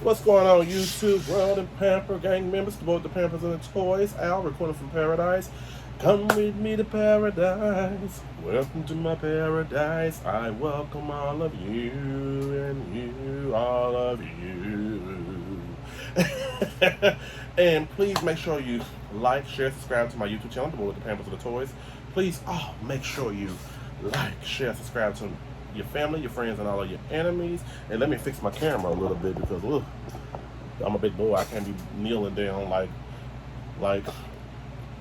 What's going on, YouTube world and Pamper gang members? The boy with the Pampers and the Toys. Al, recording from paradise. Come with me to paradise. Welcome to my paradise. I welcome all of you and you, all of you. And please make sure you like, share, subscribe to my YouTube channel, the boy with the Pampers and the Toys. Please, make sure you like, share, subscribe to your family, your friends, and all of your enemies. And let me fix my camera a little bit because I'm a big boy. I can't be kneeling down like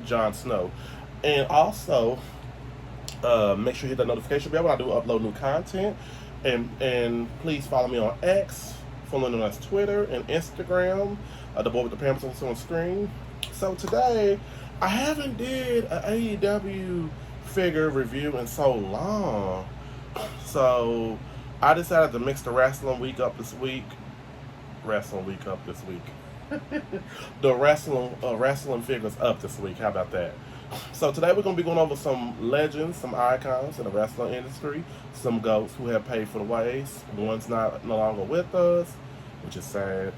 Jon Snow. And also, make sure you hit that notification bell when I do upload new content. And please follow me on X, follow me on Twitter and Instagram. The boy with the Pampers on screen. So today, I haven't did an AEW figure review in so long. So I decided to mix the wrestling week up this week. The wrestling figures up this week. How about that? So today we're going to be going over some legends, some icons in the wrestling industry, some goats who have paid for the ways. One's no longer with us, which is sad.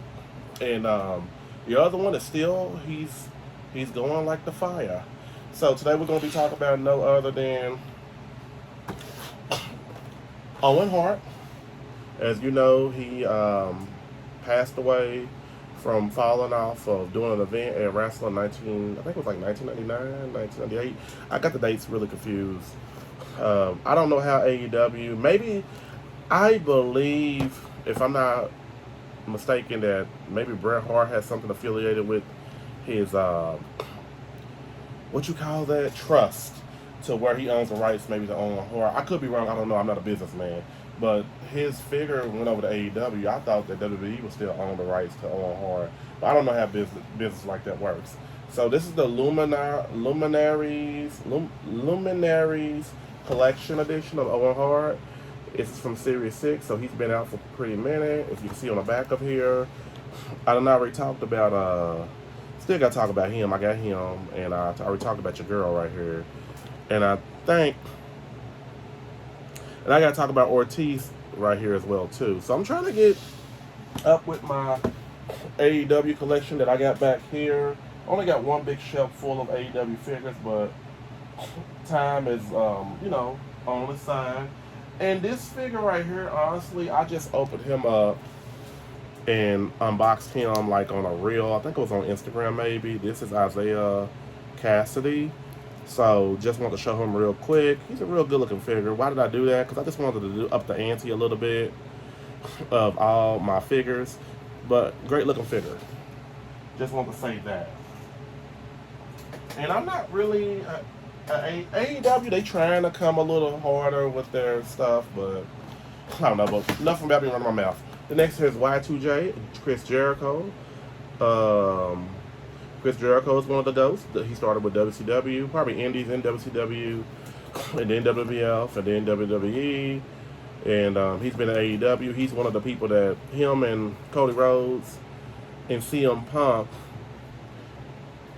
And the other one is still, he's going like the fire. So today we're going to be talking about no other than Owen Hart. As you know, he passed away from falling off of doing an event at Wrestling I think it was like 1999, 1998. I got the dates really confused. I don't know how AEW, maybe, I believe, if I'm not mistaken, that maybe Bret Hart has something affiliated with his, what you call that, trust, to where he owns the rights maybe to Owen Hart. I could be wrong, I don't know, I'm not a businessman. But his figure went over to AEW. I thought that WWE would still own the rights to Owen Hart. But I don't know how business like that works. So this is the Luminaries Collection Edition of Owen Hart. It's from Series 6, so he's been out for a pretty minute. If you can see on the back of here, I done already talked about, still got to talk about him. I got him, and I already talked about your girl right here. And I think... And I got to talk about Ortiz right here as well, too. So I'm trying to get up with my AEW collection that I got back here. Only got one big shelf full of AEW figures, but time is, on the side. And this figure right here, honestly, I just opened him up and unboxed him like on a reel. I think it was on Instagram maybe. This is Isaiah Cassidy. So just wanted to show him real quick. He's a real good looking figure. Why did I do that? Because I just wanted to do up the ante a little bit of all my figures. But great looking figure. Just want to say that. And I'm not really... AEW, they trying to come a little harder with their stuff, but I don't know. But nothing about me running my mouth. The next here is Y2J, Chris Jericho. Chris Jericho is one of the goats. He started with WCW, probably Indies in WCW, and then WWF, and then WWE. And he's been at AEW. He's one of the people that him and Cody Rhodes and CM Punk,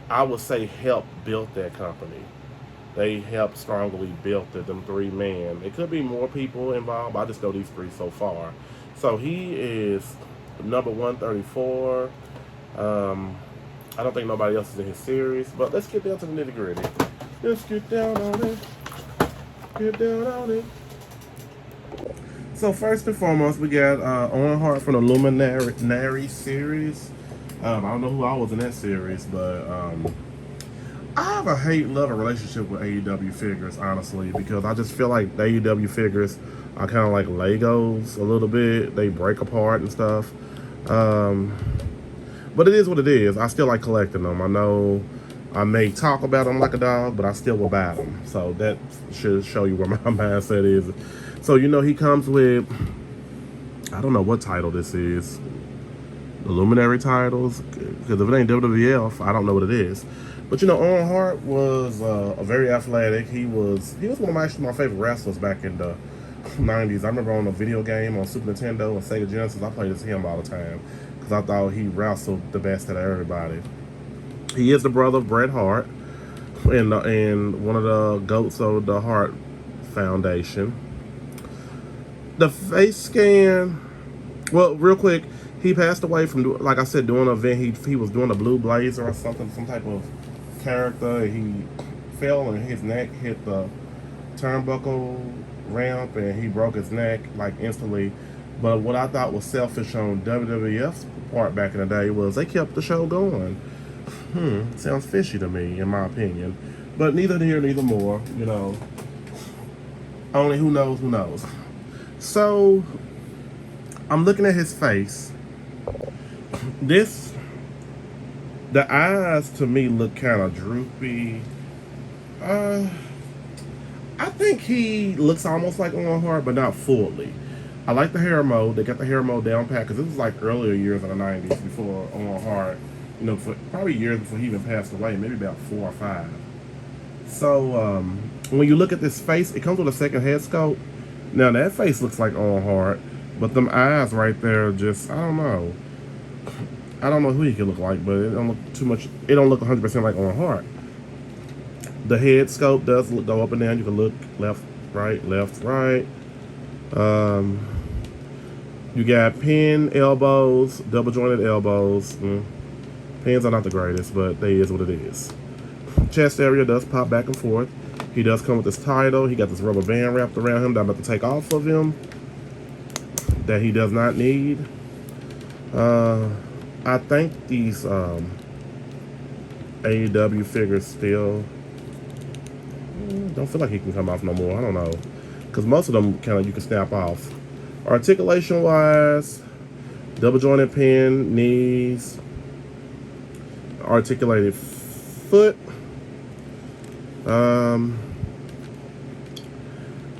I would say, helped build that company. They helped strongly build it, them three men. It could be more people involved, but I just know these three so far. So he is number 134. I don't think nobody else is in his series, but let's get down to the nitty gritty. Let's get down on it. Get down on it. So first and foremost, we got Owen Hart from the Luminary series. I don't know who I was in that series, but I have a hate-love relationship with AEW figures, honestly, because I just feel like the AEW figures are kind of like Legos a little bit. They break apart and stuff. But it is what it is. I still like collecting them. I know I may talk about them like a dog, but I still will buy them. So that should show you where my mindset is. So, he comes with, I don't know what title this is. The Luminary titles. Because if it ain't WWF, I don't know what it is. But, Owen Hart was a very athletic. He was one of my favorite wrestlers back in the 90s. I remember on a video game on Super Nintendo and Sega Genesis, I played as him all the time. I thought he wrestled the best out of everybody. He is the brother of Bret Hart and one of the goats of the Hart Foundation. The face scan, well, real quick, He passed away from, like I said, doing an event. He was doing a blue blazer or something, some type of character. He fell and his neck hit the turnbuckle ramp and he broke his neck like instantly. But what I thought was selfish on WWF's part back in the day was they kept the show going. Sounds fishy to me, in my opinion. But neither here, neither more. You know, only who knows, who knows. So I'm looking at his face. The eyes to me look kind of droopy. I think he looks almost like Owen Hart, but not fully. I like the hair mode. They got the hair mode down pat because this was like earlier years in the 90s before Owen Hart, you know, probably years before he even passed away, maybe about 4 or 5. So when you look at this face, it comes with a second head sculpt. Now that face looks like Owen Hart, but them eyes right there just, I don't know. I don't know who he could look like, but it don't look too much. It don't look 100% like Owen Hart. The head sculpt does go up and down. You can look left, right, left, right. You got pin elbows, double jointed elbows. Pins are not the greatest, but they is what it is. Chest area does pop back and forth. He does come with this title. He got this rubber band wrapped around him that I'm about to take off of him that he does not need. I think these AEW figures still don't feel like he can come off no more. I don't know, because most of them kind of you can snap off. Articulation wise, double jointed pin, knees, articulated foot.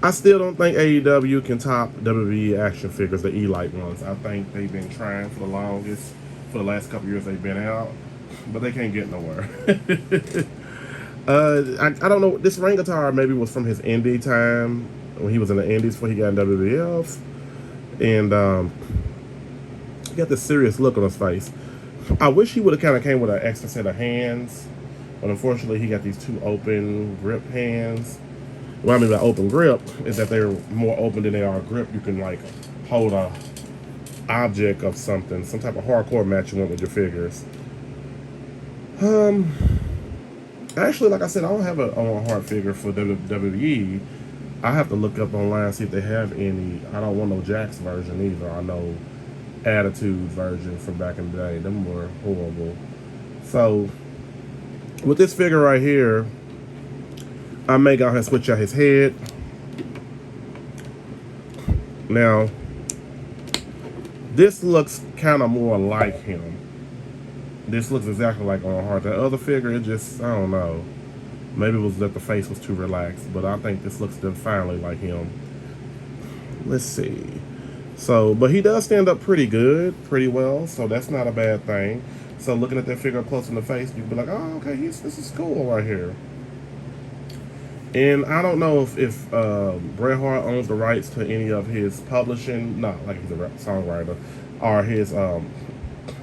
I still don't think AEW can top WWE action figures, the Elite ones. I think they've been trying for the longest, for the last couple years they've been out, but they can't get nowhere. I don't know. This ring guitar maybe was from his indie time when he was in the indies before he got in WWF, and he got this serious look on his face. I wish he would have kind of came with an extra set of hands, but unfortunately he got these 2 open grip hands. What I mean by open grip is that they're more open than they are grip. You can like hold a object of something, some type of hardcore match you want with your figures. Actually, like I said, I don't have an Owen Hart figure for WWE. I have to look up online and see if they have any. I don't want no Jax version either. I know Attitude version from back in the day. Them were horrible. So with this figure right here, I may go ahead and switch out his head. Now, this looks kind of more like him. This looks exactly like Owen Hart. The other figure, it just, I don't know. Maybe it was that the face was too relaxed, but I think this looks finally like him. Let's see. So, but he does stand up pretty good, pretty well, so that's not a bad thing. So looking at that figure close in the face, you can be like, oh, okay, this is cool right here. And I don't know if Bret Hart owns the rights to any of his publishing, not like he's a songwriter, or his,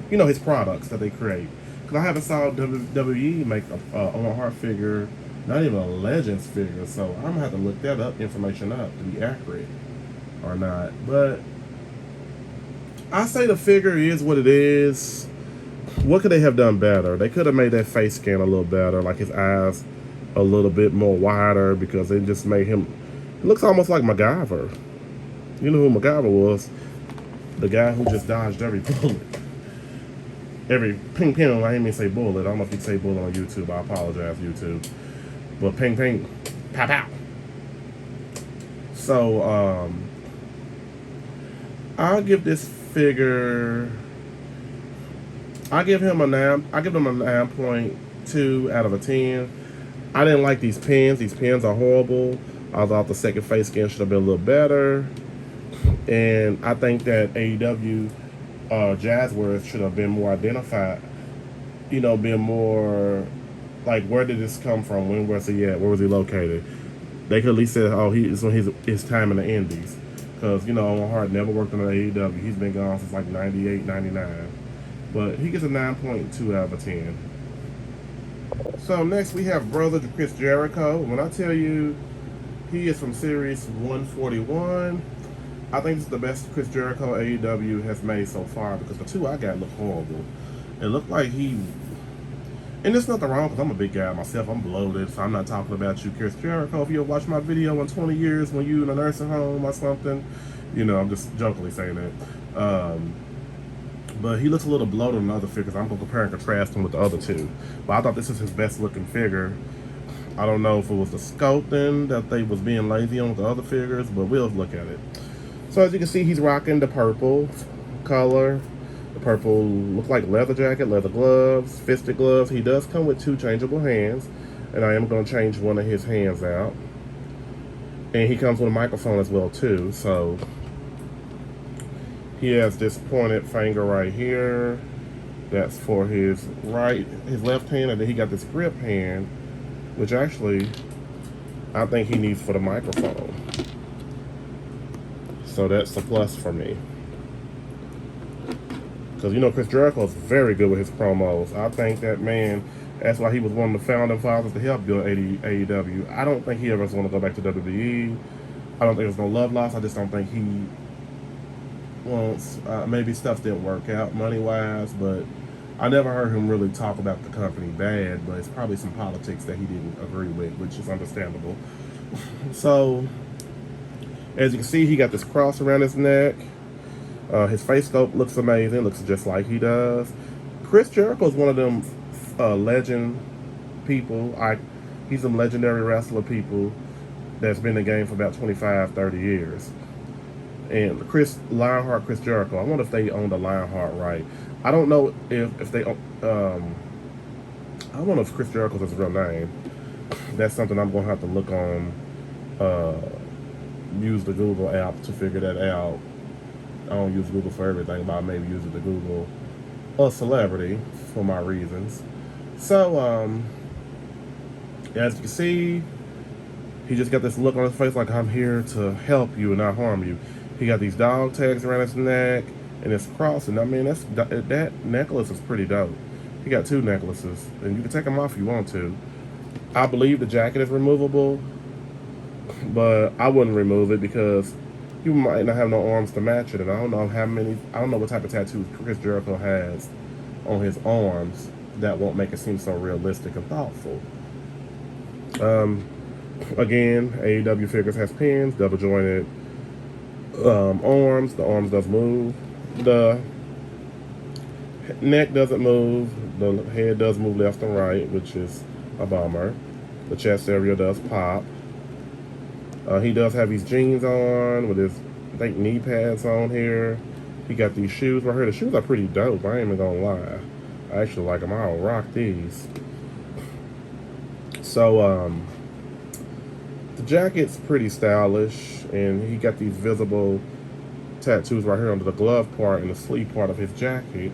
his products that they create. Because I haven't saw WWE make a Owen Hart figure, not even a Legends figure, so I'm going to have to look that information up to be accurate or not. But I say the figure is what it is. What could they have done better? They could have made that face scan a little better, like his eyes a little bit more wider, because it just made him, it looks almost like MacGyver. You know who MacGyver was? The guy who just dodged every bullet. Every ping ping, I didn't mean say bullet. I don't know if you say bullet on YouTube. I apologize, YouTube. But ping ping, pow pow. So, I'll give this figure, I give him a 9.2 out of a 10. I didn't like these pins. These pins are horrible. I thought the second face scan should have been a little better. And I think that AEW Jazzworth should have been more identified. You know, been more like, where did this come from? When was he at? Where was he located? They could at least say, oh, it's on his time in the Indies. Because, Owen Hart never worked on the AEW. He's been gone since like 98, 99. But he gets a 9.2 out of a 10. So next we have Brother Chris Jericho. When I tell you he is from Series 141, I think it's the best Chris Jericho AEW has made so far because the two I got look horrible. It looked like he, and there's nothing wrong because I'm a big guy myself. I'm bloated, so I'm not talking about you, Chris Jericho. If you'll watch my video in 20 years when you in a nursing home or something, I'm just jokingly saying that. But he looks a little bloated on the other figures. I'm going to compare and contrast him with the other two. But I thought this is his best looking figure. I don't know if it was the sculpting that they was being lazy on with the other figures, but we'll look at it. So as you can see, he's rocking the purple color. The purple looks like leather jacket, leather gloves, fisted gloves. He does come with 2 changeable hands, and I am going to change one of his hands out. And he comes with a microphone as well too. So he has this pointed finger right here. That's for his left hand, and then he got this grip hand, which actually I think he needs for the microphone. So that's a plus for me. Because Chris Jericho is very good with his promos. I think that man, that's why he was one of the founding fathers to help build AEW. I don't think he ever want to go back to WWE. I don't think there's no love loss. I just don't think he wants. Maybe stuff didn't work out money wise, but I never heard him really talk about the company bad. But it's probably some politics that he didn't agree with, which is understandable. So, as you can see, he got this cross around his neck. His face sculpt looks amazing. Looks just like he does. Chris Jericho is one of them legend people. He's some legendary wrestler people that's been in the game for about 25, 30 years. And Lionheart, Chris Jericho. I wonder if they own the Lionheart right. I don't know if they. I don't know if Chris Jericho's his real name. That's something I'm gonna have to look on. Use the Google app to figure that out. I don't use Google for everything, but I maybe use it to Google a celebrity for my reasons. So, as you can see, he just got this look on his face like I'm here to help you and not harm you. He got these dog tags around his neck and it's crossing. I mean, that necklace is pretty dope. He got 2 necklaces, and you can take them off if you want to. I believe the jacket is removable, but I wouldn't remove it because you might not have no arms to match it, and I don't know what type of tattoos Chris Jericho has on his arms that won't make it seem so realistic and thoughtful. Again, AEW figures has pins, double jointed arms. The arms does move. The neck doesn't move. The head does move left and right, which is a bummer. The chest area does pop. He does have his jeans on with his, I think, knee pads on here. He got these shoes right here. The shoes are pretty dope. I ain't even gonna lie. I actually like them. I'll rock these. So, the jacket's pretty stylish, and he got these visible tattoos right here under the glove part and the sleeve part of his jacket.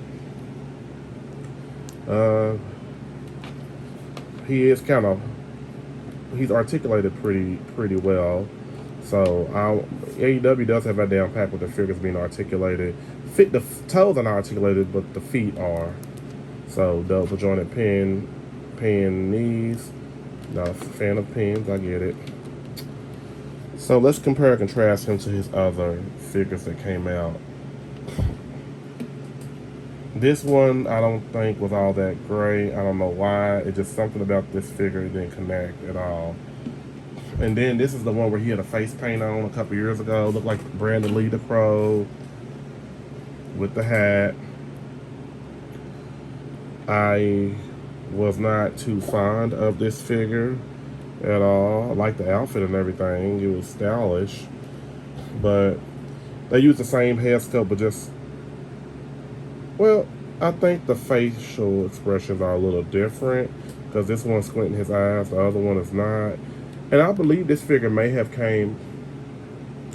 He's articulated pretty well. So AEW does have that down pat with the figures being articulated. The toes are not articulated, but the feet are. So double jointed pin knees. Not a fan of pins, I get it. So let's compare and contrast him to his other figures that came out. This one I don't think was all that great. I don't know why. It's just something about this figure didn't connect at all. And then this is the one where he had a face paint on a couple years ago. Looked like Brandon Lee the Crow with the hat. I was not too fond of this figure at all. I liked the outfit and everything. It was stylish. But they used the same hair sculpt, but just, well, I think the facial expressions are a little different because this one's squinting his eyes, the other one is not. And I believe this figure may have came,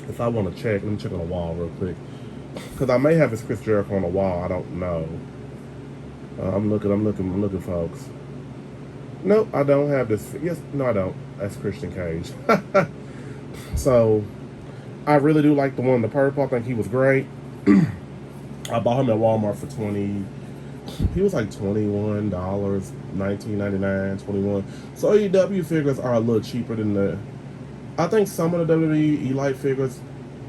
if I want to check, let me check on the wall real quick. Because I may have his Chris Jericho on the wall, I don't know. I'm looking, folks. Nope, I don't have this. Yes, no, I don't. That's Christian Cage. So, I really do like the one in the purple. I think he was great. I bought him at Walmart for he was like $21, $19.99, $21. So AEW figures are a little cheaper than I think some of the WWE Elite figures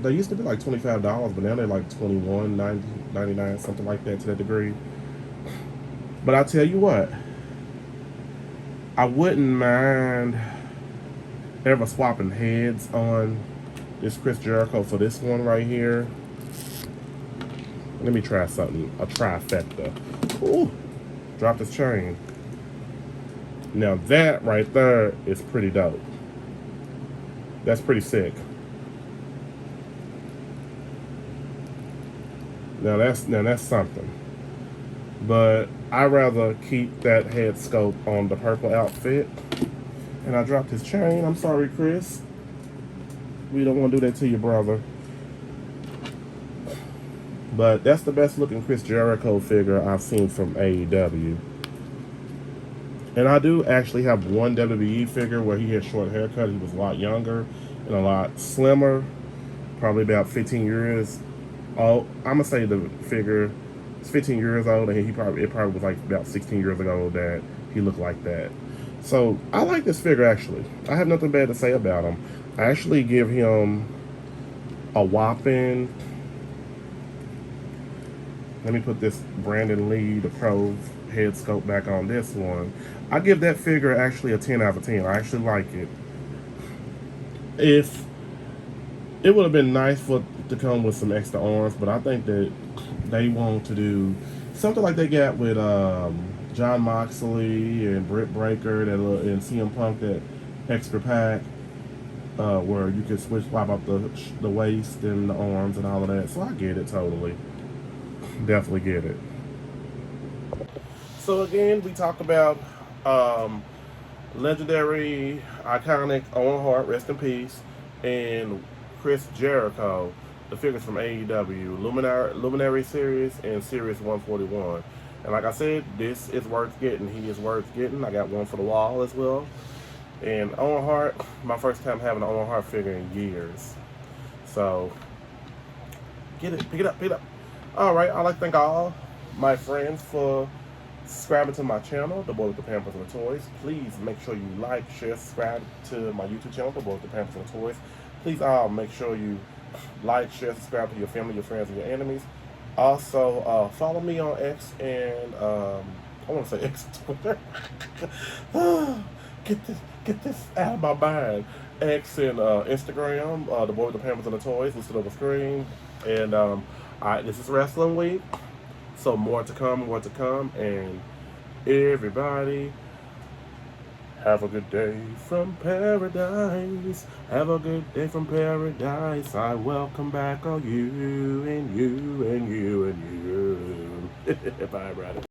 They used to be like $25, but now they're like 21.99, something like that to that degree. But I tell you what, I wouldn't mind ever swapping heads on this Chris Jericho for this one right here. Let me try something, a trifecta. Ooh, dropped his chain. Now that right there is pretty dope. That's pretty sick. Now that's something. But I'd rather keep that head sculpt on the purple outfit. And I dropped his chain. I'm sorry, Chris. We don't want to do that to your brother. But that's the best looking Chris Jericho figure I've seen from AEW. And I do actually have one WWE figure where he had short haircut. He was a lot younger and a lot slimmer. Probably about 15 years old. I'm going to say the figure is 15 years old. And it probably was like about 16 years ago that he looked like that. So I like this figure actually. I have nothing bad to say about him. I actually give him a whopping... Let me put this Brandon Lee, the pro head sculpt back on this one. I give that figure actually a 10 out of 10. I actually like it. If it would have been nice for it to come with some extra arms, but I think that they want to do something like they got with John Moxley and Britt Baker and CM Punk, that extra pack where you can swap up the waist and the arms and all of that. So I get it totally. Definitely get it. So again, we talk about legendary, iconic Owen Hart, rest in peace, and Chris Jericho, the figures from AEW, Luminary Series and Series 141. And like I said, this is worth getting. He is worth getting. I got one for the wall as well. And Owen Hart, my first time having an Owen Hart figure in years. So, get it, pick it up. Alright, I'd like to thank all my friends for subscribing to my channel, The Boy with the Pampers and the Toys. Please make sure you like, share, subscribe to my YouTube channel, The Boy with the Pampers and the Toys. Please make sure you like, share, subscribe to your family, your friends, and your enemies. Also, follow me on X and, I want to say X, Twitter. Get this out of my mind. X and Instagram, The Boy with the Pampers and the Toys, listed on the screen. And, alright, this is Wrestling Week, so more to come, and everybody, have a good day from paradise. Have a good day from paradise. I welcome back all you and you and you and you. Bye, brother.